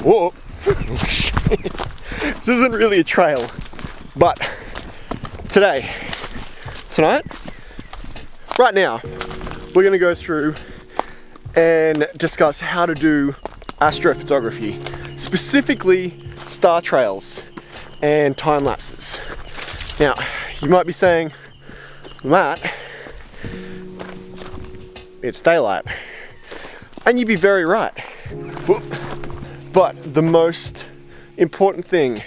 Whoa! This isn't really a trail, but tonight, right now, we're gonna go through and discuss how to do astrophotography, specifically star trails and time lapses. Now, you might be saying, Matt, it's daylight. And you'd be very right. But the most important thing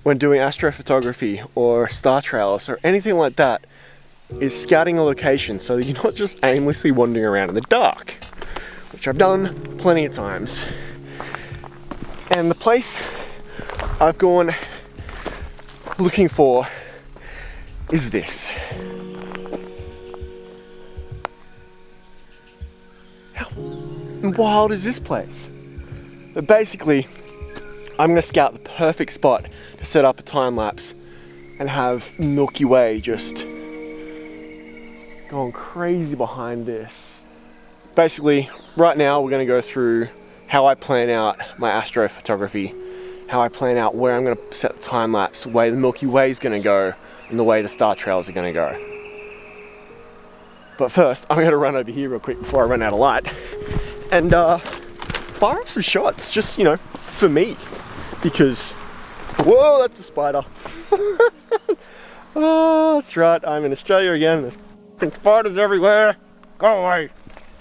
when doing astrophotography or star trails or anything like that is scouting a location so that you're not just aimlessly wandering around in the dark, which I've done plenty of times. And the place I've gone looking for is this. How wild is this place? But basically, I'm gonna scout the perfect spot to set up a time lapse and have Milky Way just going crazy behind this. Basically, right now we're gonna go through how I plan out my astrophotography, how I plan out where I'm gonna set the time lapse, where the Milky Way is gonna go, and the way the star trails are gonna go. But first, I'm gonna run over here real quick before I run out of light and fire off some shots, just, you know, for me. Because, whoa, that's a spider. Oh, that's right, I'm in Australia again. There's f***ing spiders everywhere. Go away.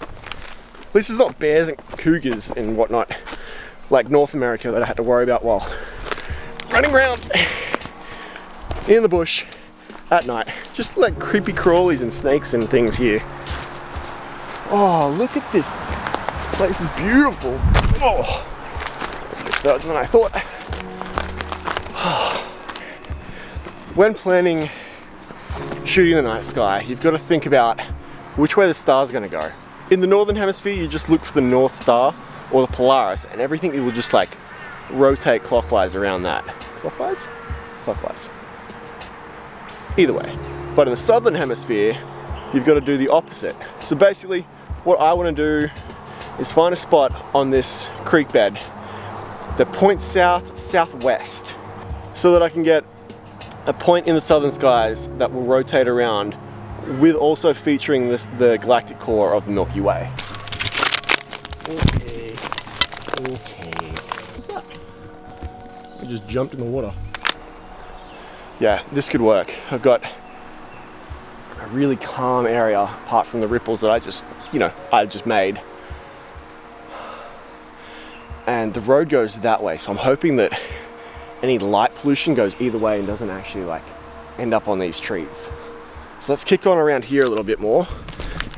At least there's not bears and cougars and whatnot, like North America, that I had to worry about while running around in the bush at night. Just like creepy crawlies and snakes and things here. Oh, look at this. This place is beautiful. Oh, it's a bit further than I thought. When planning shooting the night sky, you've got to think about which way the star's going to go. In the northern hemisphere, you just look for the North Star or the Polaris, and everything will just like rotate clockwise around that. Clockwise? Clockwise. Either way. But in the southern hemisphere, you've got to do the opposite. So basically, what I want to do is find a spot on this creek bed that points south-southwest, so that I can get a point in the southern skies that will rotate around, with also featuring the galactic core of the Milky Way. Okay. What's that? I just jumped in the water. Yeah, this could work. I've got a really calm area apart from the ripples that I just made. And the road goes that way, so I'm hoping that any light pollution goes either way and doesn't actually like end up on these trees. So let's kick on around here a little bit more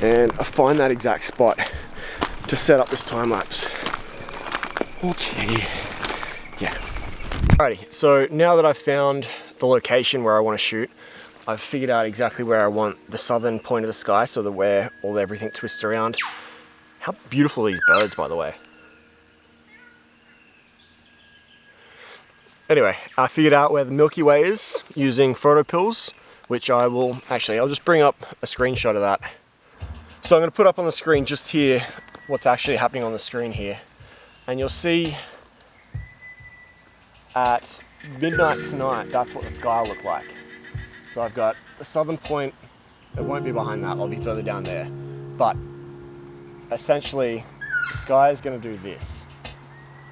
and find that exact spot to set up this time lapse. Okay, yeah. Alrighty, so now that I've found the location where I want to shoot, I've figured out exactly where I want the southern point of the sky, so that where everything twists around. How beautiful are these birds, by the way. Anyway, I figured out where the Milky Way is using photo pills, which I'll just bring up a screenshot of that. So I'm going to put up on the screen just here what's actually happening on the screen here. And you'll see at midnight tonight, that's what the sky will look like. So I've got the southern point, it won't be behind that, I'll be further down there. But essentially, the sky is going to do this.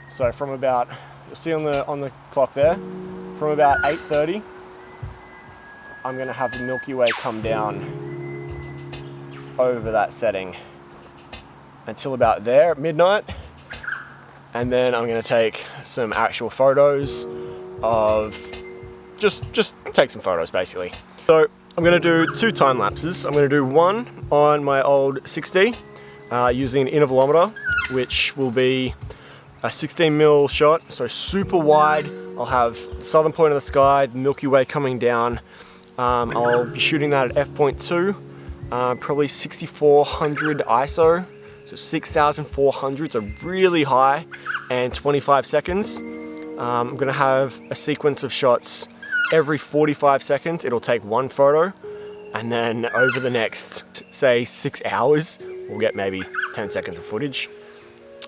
So from about, you'll see on the clock there, from about 8:30, I'm going to have the Milky Way come down over that setting until about there at midnight. And then I'm going to take some actual photos of, just take some photos basically. So I'm going to do 2 time lapses. I'm going to do one on my old 6D using an intervalometer, which will be a 16mm shot, so super wide. I'll have the southern point of the sky, the Milky Way coming down. I'll be shooting that at f.2, probably 6400 ISO, so 6400, so really high, and 25 seconds. I'm gonna have a sequence of shots every 45 seconds. It'll take one photo, and then over the next, say, 6 hours, we'll get maybe 10 seconds of footage.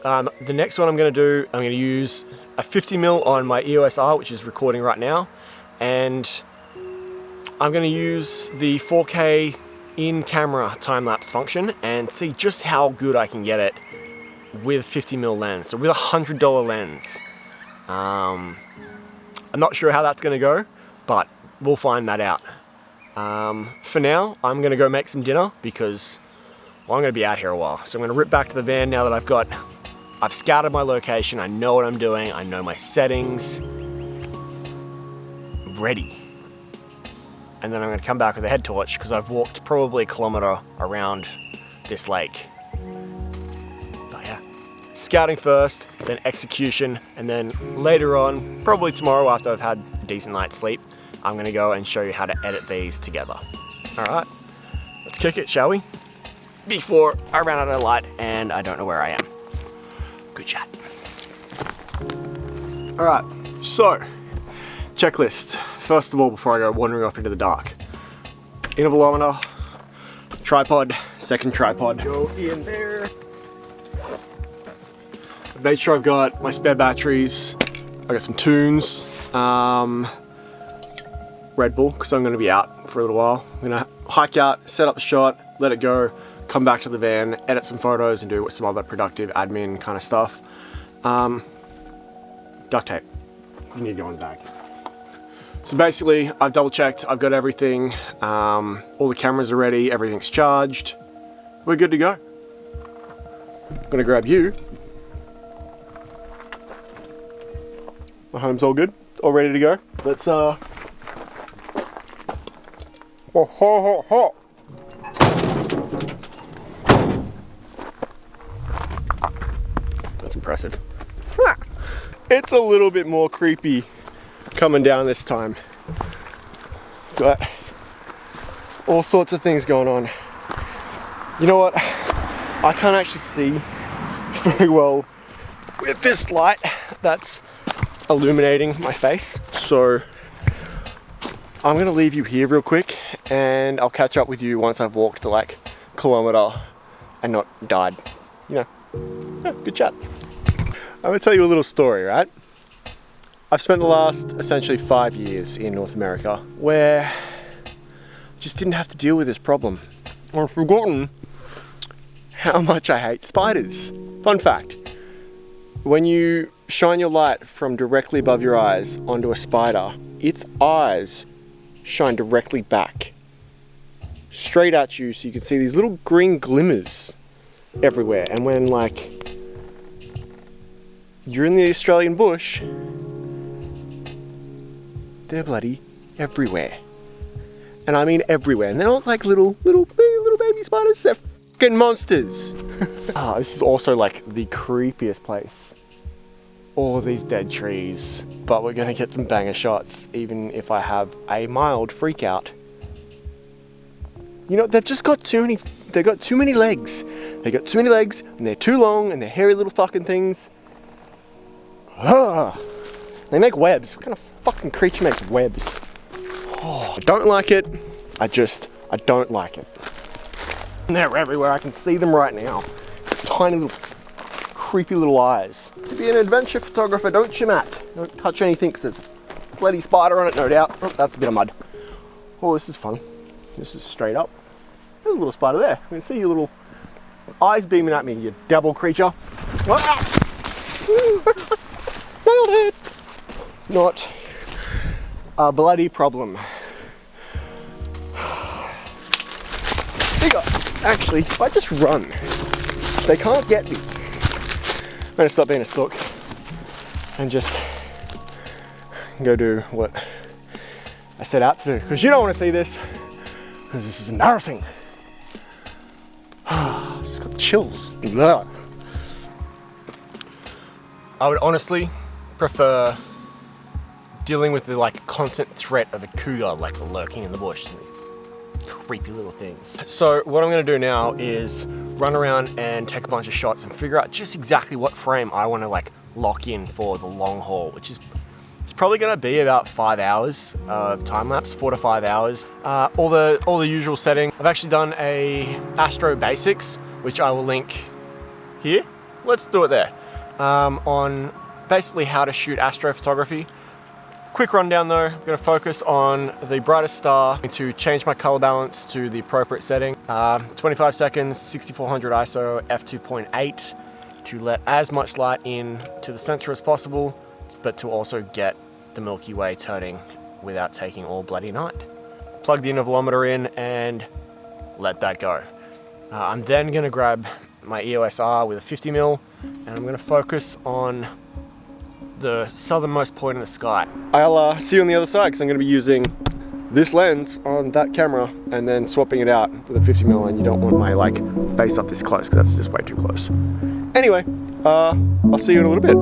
The next one I'm going to do, I'm going to use a 50mm on my EOS R, which is recording right now, and I'm going to use the 4K in-camera time-lapse function and see just how good I can get it with 50mm lens, so with a $100 lens. I'm not sure how that's going to go, but we'll find that out. For now, I'm going to go make some dinner because, well, I'm going to be out here a while. So I'm going to rip back to the van now that I've scouted my location, I know what I'm doing, I know my settings. Ready. And then I'm going to come back with a head torch because I've walked probably a kilometer around this lake. But yeah, scouting first, then execution, and then later on, probably tomorrow after I've had a decent night's sleep, I'm going to go and show you how to edit these together. Alright, let's kick it, shall we? Before I run out of light and I don't know where I am. Good chat. Alright, so, checklist. First of all, before I go wandering off into the dark. Intervalometer, tripod, second tripod. Go in there. I've made sure I've got my spare batteries. I got some tunes. Red Bull, because I'm going to be out for a little while. I'm going to hike out, set up the shot, let it go, come back to the van, edit some photos and do some other productive admin kind of stuff. Duct tape. You need to go in the bag. So basically, I've double checked, I've got everything, all the cameras are ready, everything's charged. We're good to go. I'm gonna grab you. My home's all good, all ready to go. Let's That's impressive. It's a little bit more creepy coming down this time. Got all sorts of things going on. You know what? I can't actually see very well with this light that's illuminating my face. So I'm gonna leave you here real quick and I'll catch up with you once I've walked like a kilometer and not died. You know, yeah, good chat. I'm gonna tell you a little story, right? I've spent the last essentially 5 years in North America where I just didn't have to deal with this problem. I've forgotten how much I hate spiders. Fun fact, when you shine your light from directly above your eyes onto a spider, its eyes shine directly back, straight at you, so you can see these little green glimmers everywhere. And when like you're in the Australian bush, they're bloody everywhere. And I mean everywhere. And they're not like little baby spiders, they're fucking monsters. This is also like the creepiest place. All of these dead trees. But we're gonna get some banger shots, even if I have a mild freak out. You know, they've just got too many legs. They got too many legs, and they're too long, and they're hairy little fucking things. They make webs. What kind of fucking creature makes webs? Oh, I don't like it. I don't like it. And they're everywhere. I can see them right now. Tiny little, creepy little eyes. To be an adventure photographer, don't you, Matt? Don't touch anything because there's a bloody spider on it, no doubt. Oh, that's a bit of mud. Oh, this is fun. This is straight up. There's a little spider there. I can see your little eyes beaming at me, you devil creature. Ah! Nailed it! Not a bloody problem. Actually, if I just run, they can't get me. I'm gonna stop being a sook and just go do what I set out to do. Because you don't want to see this, because this is embarrassing. Just got chills. Ugh. I would honestly prefer dealing with the like constant threat of a cougar like lurking in the bush. These creepy little things. So what I'm gonna do now is run around and take a bunch of shots and figure out just exactly what frame I wanna like lock in for the long haul, which is it's probably gonna be about 5 hours of time lapse, 4 to 5 hours. All the usual setting. I've actually done a Astro Basics, which I will link here. let's do it there. On basically how to shoot astrophotography. Quick rundown though, I'm going to focus on the brightest star, to change my color balance to the appropriate setting. 25 seconds, 6400 ISO, f2.8, to let as much light in to the sensor as possible, but to also get the Milky Way turning without taking all bloody night. Plug the intervalometer in and let that go. I'm then going to grab my EOS R with a 50mm, and I'm going to focus on the southernmost point in the sky. I'll see you on the other side, because I'm going to be using this lens on that camera and then swapping it out with a 50mm, and you don't want my face up this close, because that's just way too close. Anyway, I'll see you in a little bit.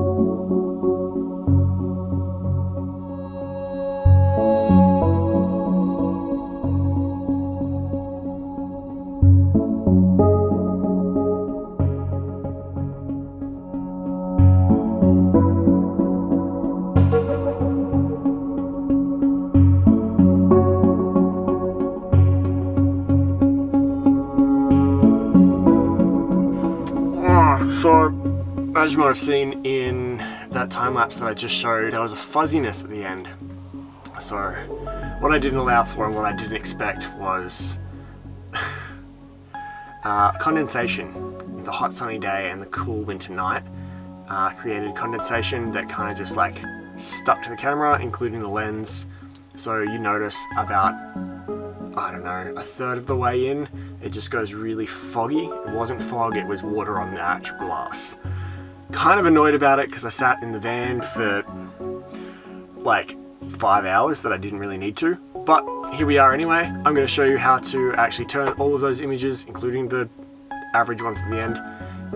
So, as you might have seen in that time lapse that I just showed, there was a fuzziness at the end. So, what I didn't allow for and what I didn't expect was condensation. The hot sunny day and the cool winter night created condensation that kind of just stuck to the camera, including the lens. So you notice about, I don't know, a third of the way in, it just goes really foggy. It wasn't fog, it was water on the actual glass. Kind of annoyed about it because I sat in the van for 5 hours that I didn't really need to. But here we are anyway. I'm going to show you how to actually turn all of those images, including the average ones at the end,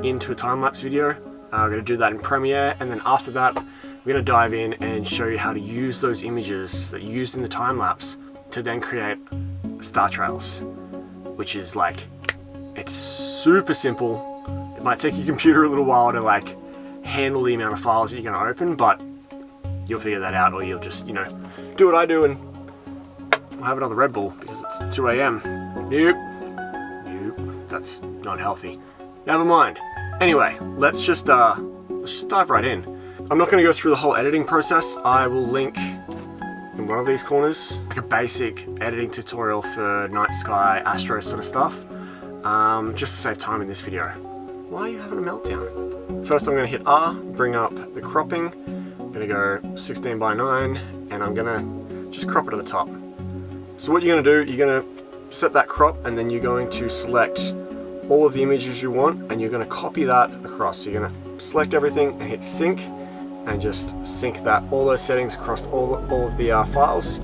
into a time-lapse video. I'm going to do that in Premiere, and then after that, we're going to dive in and show you how to use those images that you used in the time-lapse to then create STARTRAILS, which is it's super simple. It might take your computer a little while to handle the amount of files that you're going to open, but you'll figure that out, or you'll just, do what I do and we'll have another Red Bull because it's 2 AM. Nope, that's not healthy. Never mind. Anyway, let's just dive right in. I'm not going to go through the whole editing process. I will link in one of these corners a basic editing tutorial for night sky, astro sort of stuff, just to save time in this video. Why are you having a meltdown? First I'm going to hit R, bring up the cropping. I'm going to go 16:9, and I'm going to just crop it at the top. So what you're going to do, you're going to set that crop, and then you're going to select all of the images you want, and you're going to copy that across. So you're going to select everything and hit sync, and just sync all those settings across all of the files.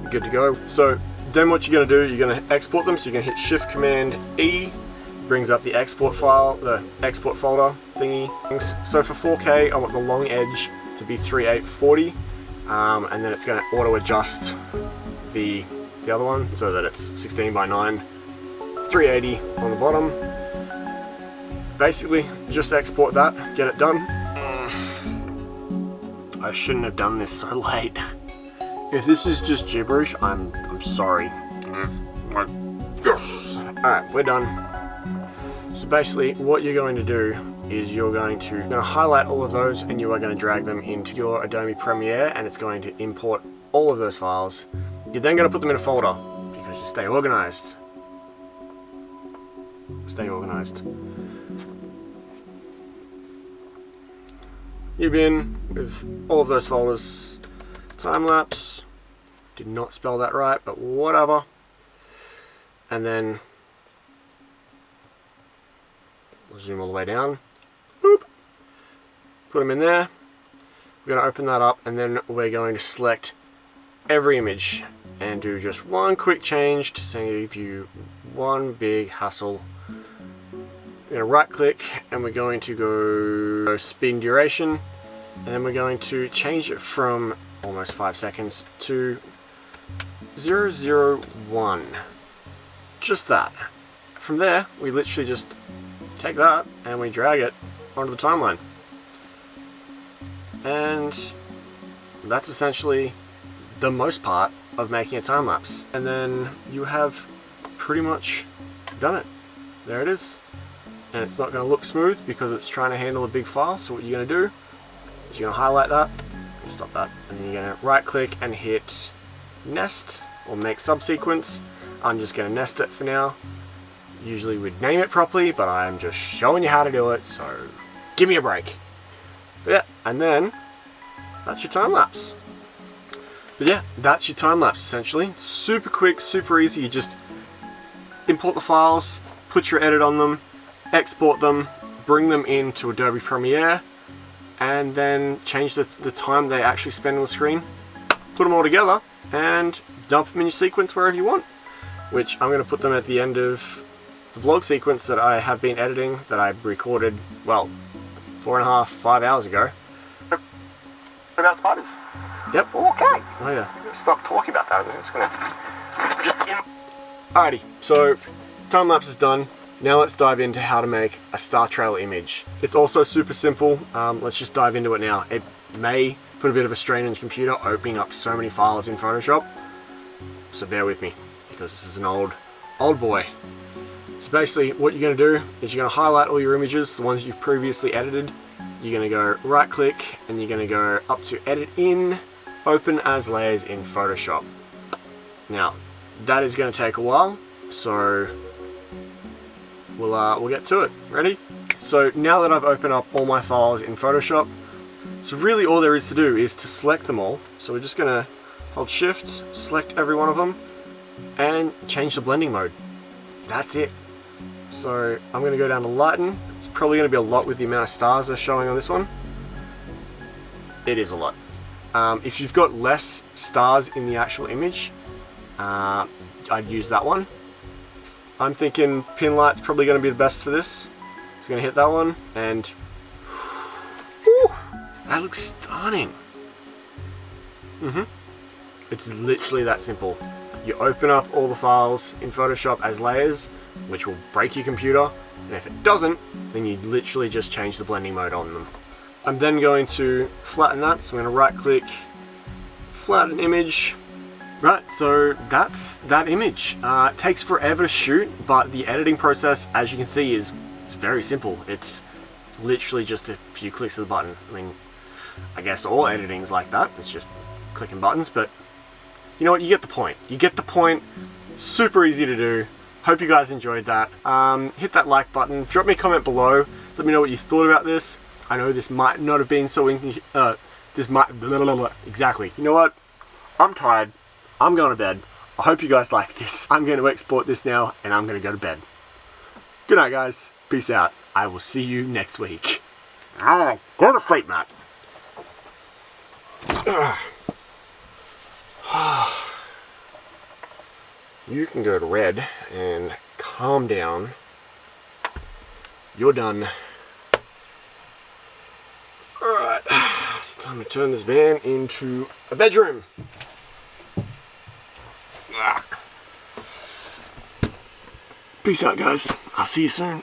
You're good to go. So then what you're going to do, you're going to export them. So you're going to hit Shift Command E, brings up the export file, the export folder thingy. So for 4K, I want the long edge to be 3840, and then it's going to auto adjust the other one so that it's 16:9, 380 on the bottom. Basically, just export that, get it done. I shouldn't have done this so late. If this is just gibberish, I'm sorry. Yes. Alright, we're done. So basically, what you're going to do is you're going to highlight all of those, and you are going to drag them into your Adobe Premiere, and it's going to import all of those files. You're then going to put them in a folder, because you stay organized. Stay organized. You've been with all of those folders. Time-lapse. Did not spell that right, but whatever. And then we'll zoom all the way down. Boop. Put them in there. We're going to open that up, and then we're going to select every image and do just one quick change to save you one big hassle. We're going to right click, and we're going to go speed and duration, and then we're going to change it from almost 5 seconds to 001. Just that. From there, we literally just take that and we drag it onto the timeline. And that's essentially the most part of making a time lapse. And then you have pretty much done it. There it is. and it's not going to look smooth because it's trying to handle a big file. So what you're going to do is you're going to highlight that, stop that, and then you're going to right click and hit nest or make subsequence. I'm just going to nest it for now. Usually we'd name it properly, but I'm just showing you how to do it, so give me a break. But yeah, and then that's your time lapse. But yeah, that's your time lapse essentially. Super quick, super easy. You just import the files, put your edit on them, export them, bring them into Adobe Premiere, and then change the time they actually spend on the screen, put them all together, and dump them in your sequence wherever you want. Which I'm going to put them at the end of the vlog sequence that I have been editing, that I recorded, well, 4.5, 5 hours ago. About spiders. Yep. Okay. Oh yeah. I'm gonna stop talking about that. I'm just gonna Alrighty, so time lapse is done. Now let's dive into how to make a star trail image. It's also super simple. Let's just dive into it now. It may put a bit of a strain on your computer opening up so many files in Photoshop, so bear with me because this is an old boy. So basically what you're going to do is you're going to highlight all your images, the ones you've previously edited. You're going to go right click and you're going to go up to edit in, open as layers in Photoshop. Now that is going to take a while, so we'll get to it. Ready? So now that I've opened up all my files in Photoshop, so really all there is to do is to select them all. So we're just going to hold shift, select every one of them, and change the blending mode. That's it. So I'm going to go down to lighten. It's probably going to be a lot with the amount of stars they're showing on this one. It is a lot. If you've got less stars in the actual image, I'd use that one. I'm thinking pin light's probably going to be the best for this. Just going to hit that one, and whew, that looks stunning. It's literally that simple. You open up all the files in Photoshop as layers, which will break your computer, and if it doesn't, then you literally just change the blending mode on them. I'm then going to flatten that, so I'm going to right click, flatten image. Right, so that's that image. It takes forever to shoot, but the editing process, as you can see, is very simple. It's literally just a few clicks of the button. I mean, I guess all editing's like that. It's just clicking buttons, but you know what? You get the point. You get the point. Super easy to do. Hope you guys enjoyed that. Hit that like button. Drop me a comment below. Let me know what you thought about this. I know this might not have been so this might blah, blah, blah. Exactly. You know what? I'm tired. I'm going to bed. I hope you guys like this. I'm going to export this now, and I'm going to go to bed. Good night, guys. Peace out. I will see you next week. Oh, go to sleep, Matt. You can go to red and calm down. You're done. Alright, it's time to turn this van into a bedroom. Peace out, guys. I'll see you soon.